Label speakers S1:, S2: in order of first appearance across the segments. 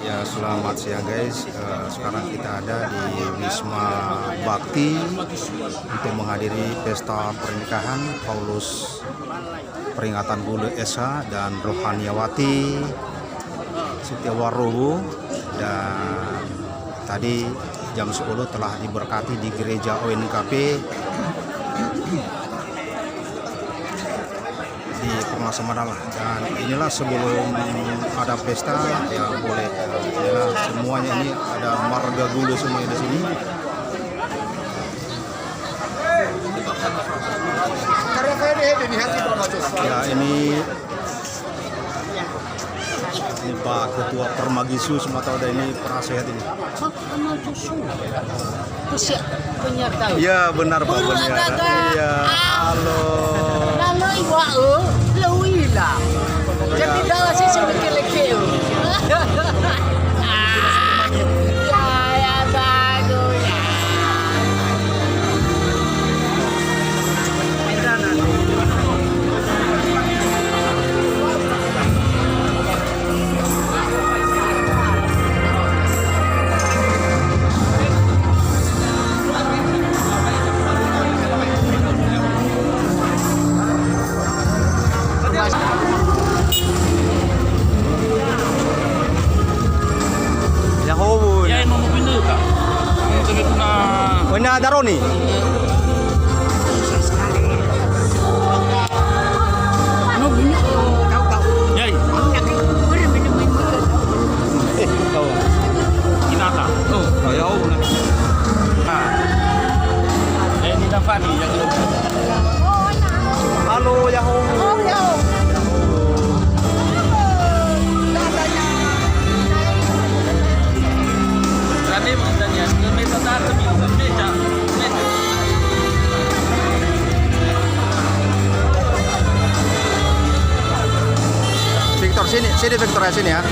S1: Ya, selamat siang guys. Sekarang kita ada di Wisma Bakti untuk menghadiri pesta pernikahan Paulus Peringatan Bule Esa dan Rohaniawati Setiawarohu. Dan tadi jam 10 telah diberkati di gereja ONKP di Permasa Madalah. Dan inilah sebelum ada pesta ya boleh inilah semuanya, ini ada marga gula semuanya di sini. Ya, ini Pak Ketua Permagisu Sumatera ini penasehat ini. Ya benar Pak, benar. Iya. Halo.
S2: Jadi dah sih sebelum
S1: Wena Daroni.
S2: Ano bunyi kau.
S3: Yai.
S2: Boleh minum.
S1: Tahu.
S3: Kinata. Oh,
S1: Ya Allah.
S3: ini Dafani yang itu.
S1: Halo Yahoo.
S2: Oh ya.
S3: Tadi mintanya meja tadi meja.
S1: Victor sini Victor ya sini ya.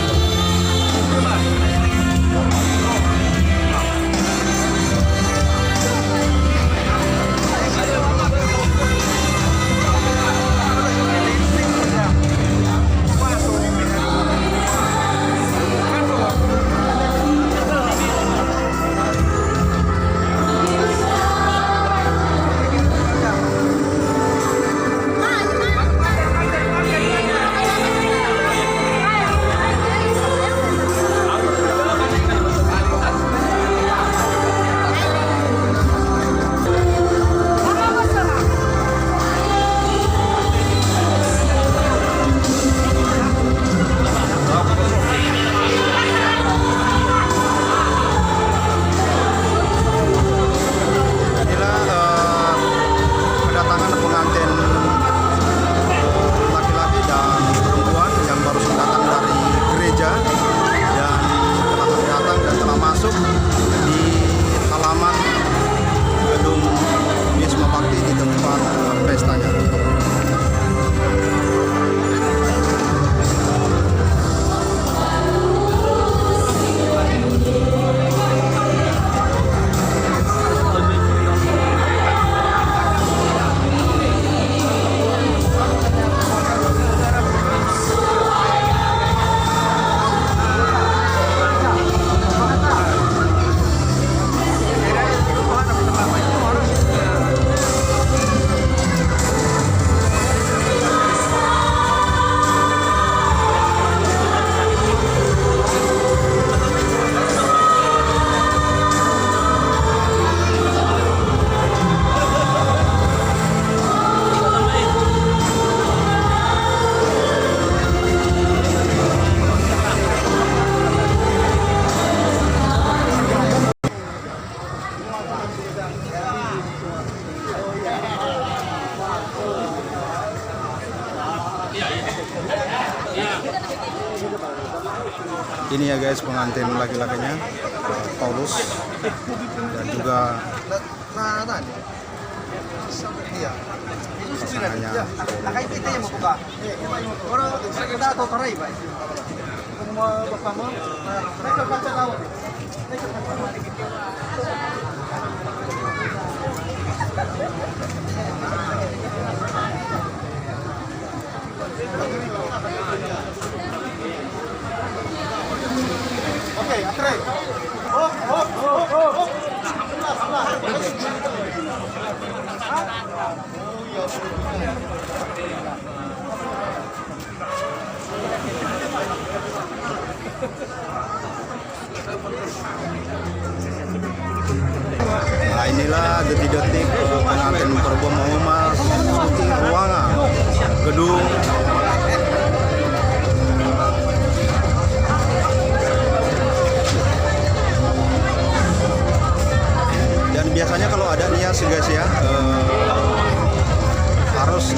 S1: Ini ya guys pengantin laki-lakinya Paulus dan juga pasangannya. Nah, inilah detik-detik pengantin Prabowo mau memasuki ruangan gedung. Dan biasanya kalau ada nias guys ya, harus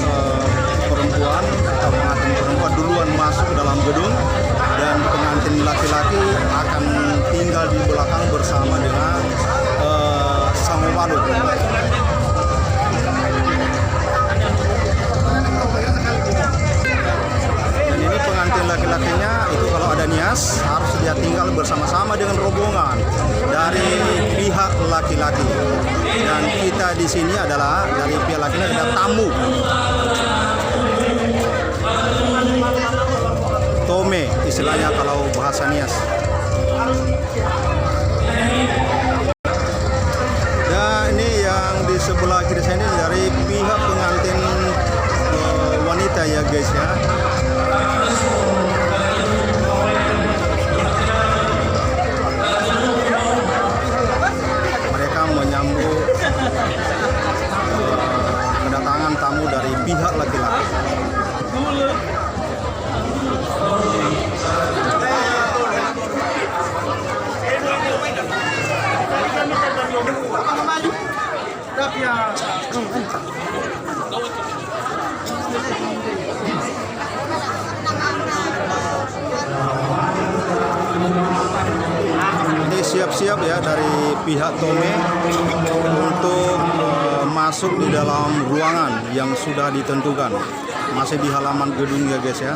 S1: perempuan atau pengantin perempuan duluan masuk ke dalam gedung dan pengantin laki-laki akan tinggal di belakang bersama dengan sang waduk. Dan ini pengantin laki-lakinya itu kalau ada nias harus dia tinggal bersama-sama dengan rombongan dari pihak laki-laki. Dan kita di sini adalah dari pihak laki-laki ada tamu. Tome istilahnya kalau bahasa nias. Dan ini yang di sebelah kiri saya ini dari pihak pengantin wanita ya guys ya. Mereka menyambut kedatangan tamu dari pihak laki-laki. Ini siap-siap ya dari pihak Tome untuk masuk di dalam ruangan yang sudah ditentukan. Masih di halaman gedung ya guys ya.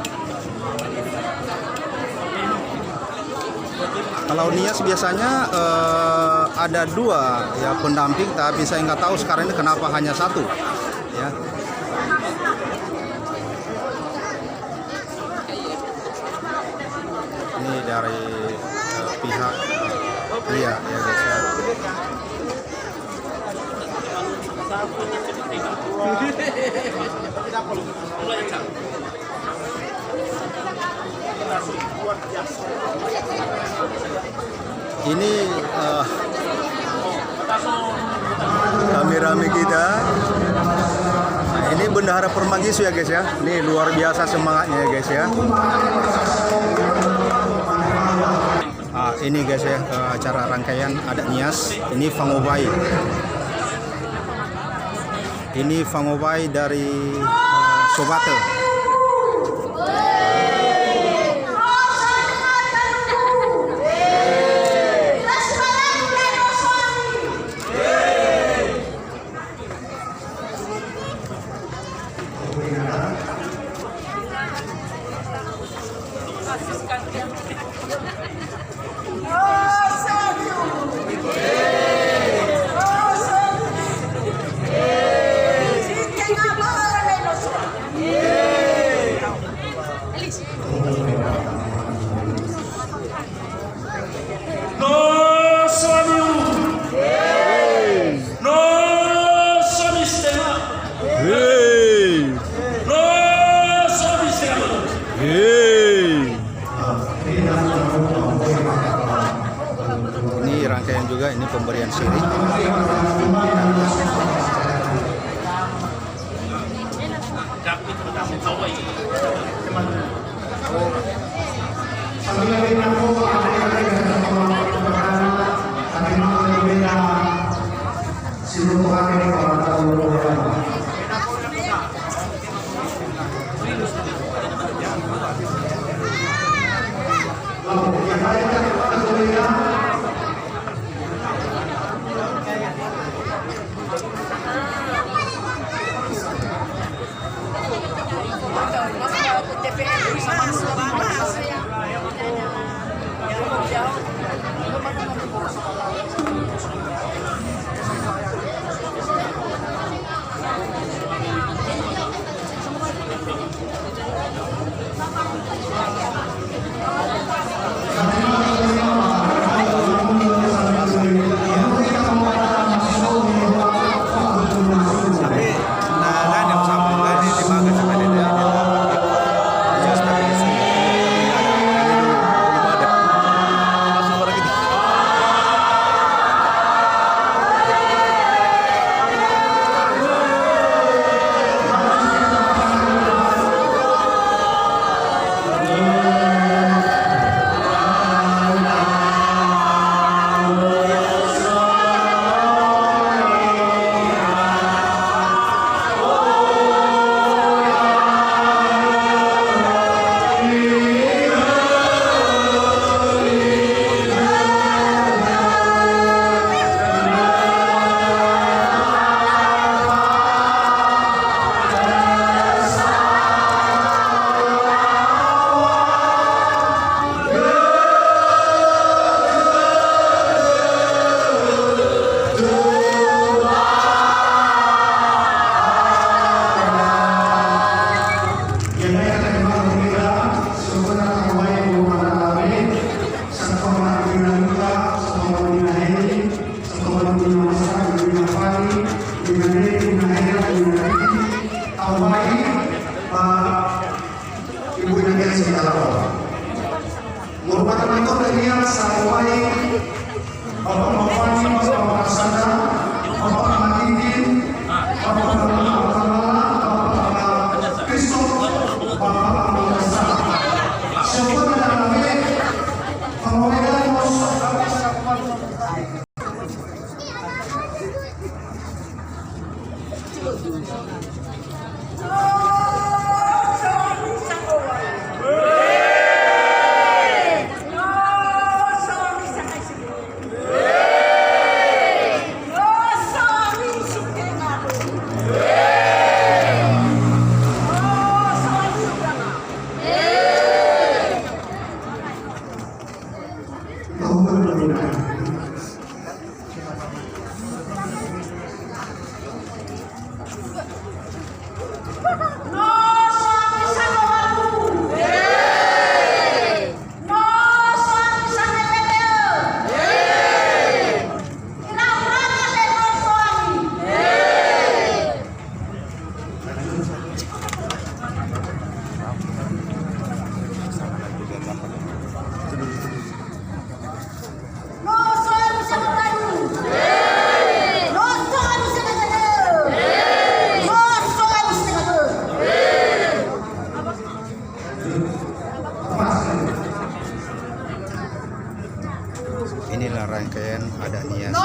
S1: Kalau nias biasanya ada dua ya pendamping, tapi saya nggak tahu sekarang ini kenapa hanya satu ya. Ini dari pihak iya ya guys ya. Ini rame-rame kita. Nah, ini Bendahara Permanggisu ya guys ya. Ini luar biasa semangatnya ya guys ya. Ini guys ya acara rangkaian adat nias. Ini Fangobai. Ini Fangobai dari Sobate. Ini rangkaian juga, ini pemberian siri. Inilah rangkaian adat nias.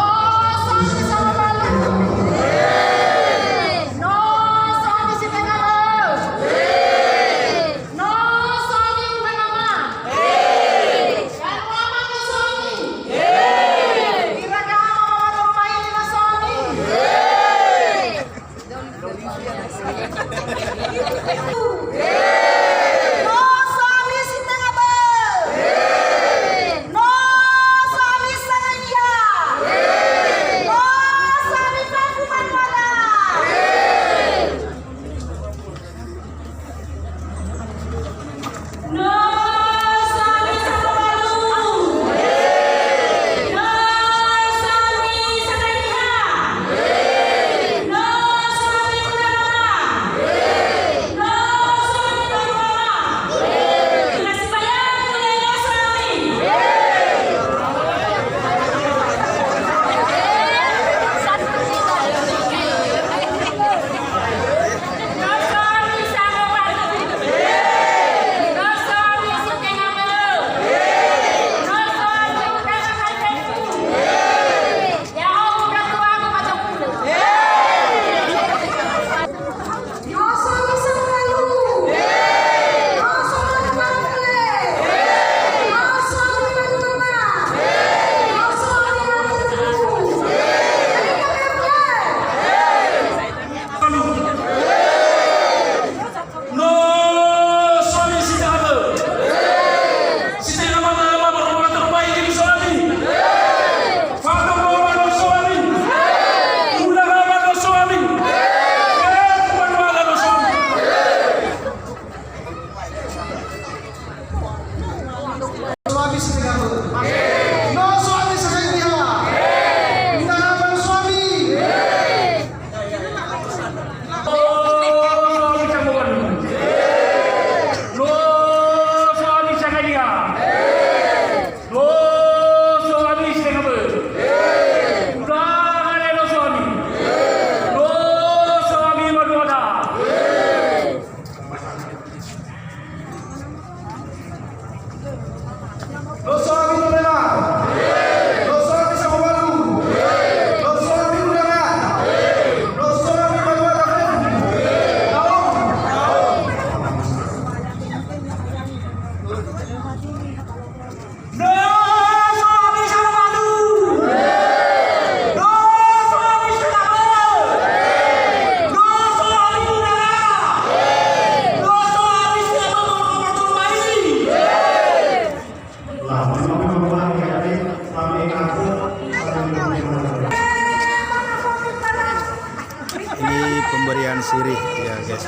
S1: Pemberian sirih ya guys.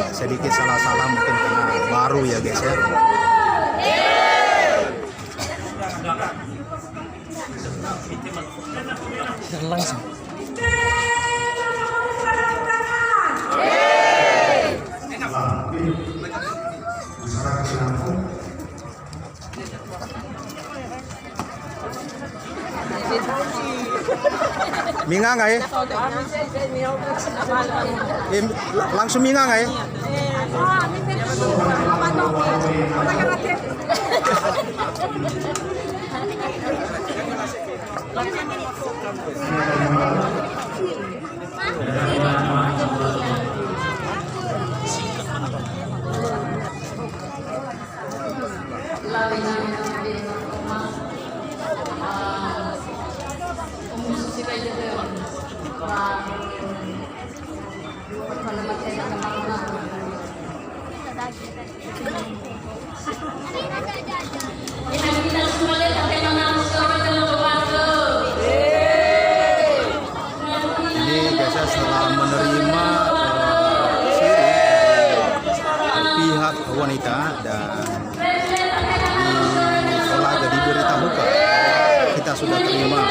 S1: Sedikit salah-salah mungkin karena baru ya guys ya.
S3: Langsung.
S1: Minga nggak ya? Langsung minga nggak ya? Ini guys ya, setelah menerima siri dari pihak wanita dan diberitahukan kita sudah terima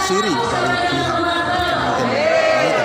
S1: siri dari pihak pengantin wanita.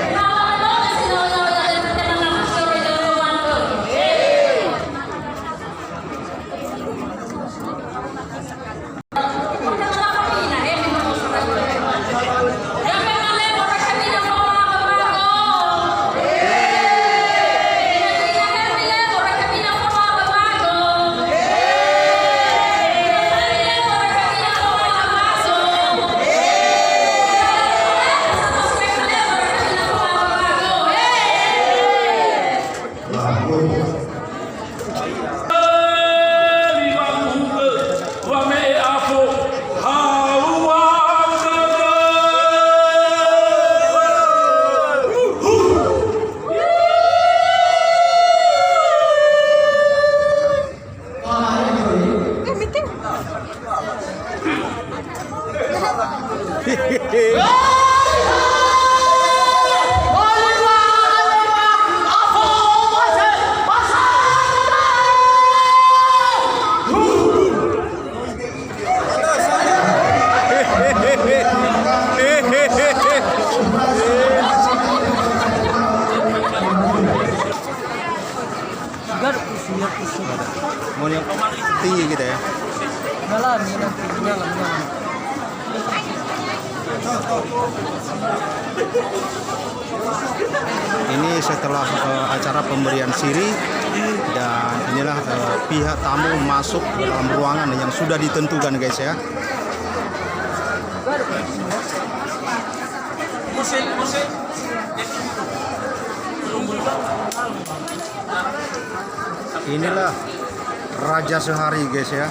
S1: Mau yang tinggi gitu ya. Ini setelah acara pemberian siri dan inilah pihak tamu masuk dalam ruangan yang sudah ditentukan guys ya. Inilah raja sehari guys ya.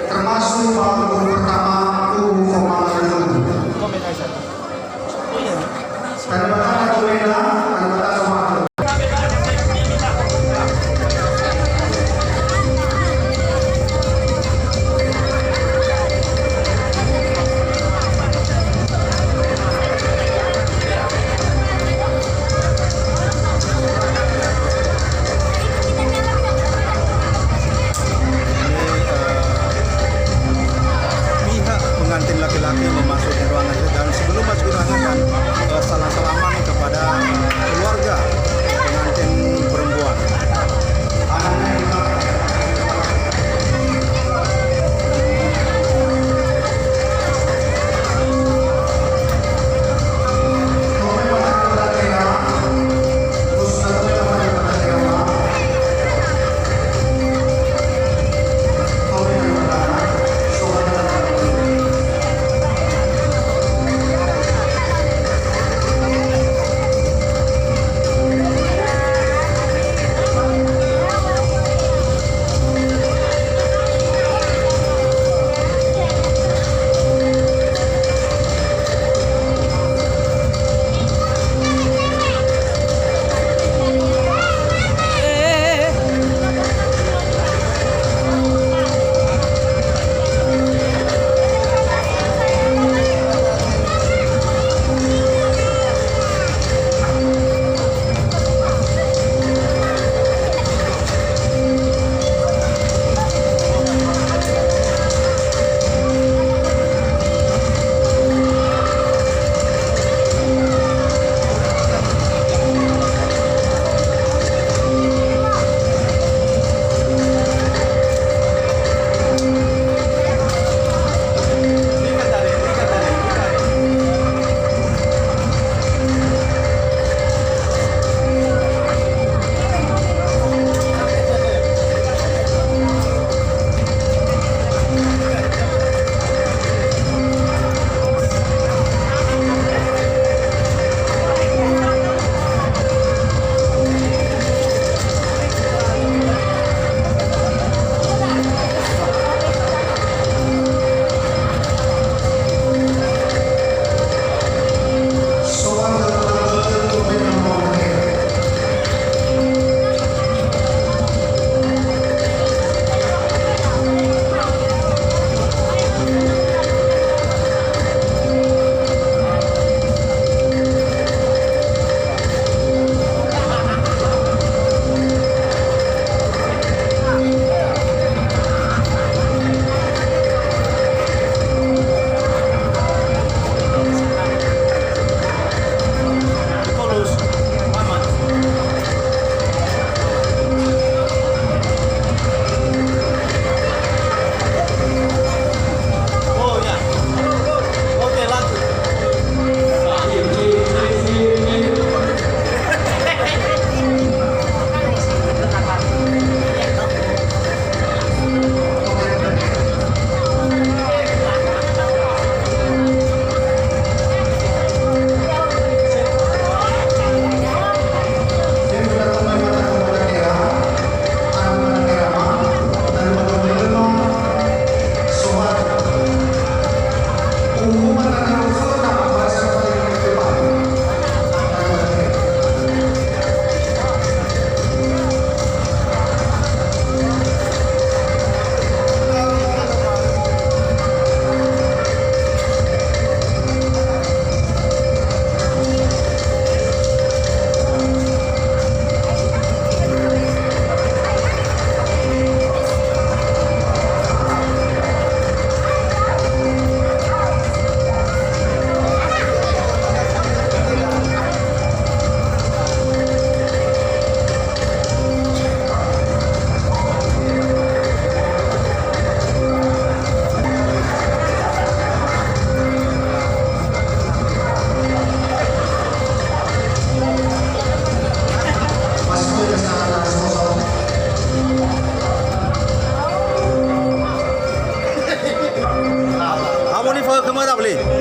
S4: Termasuk waktu pertama
S1: lama tak beli?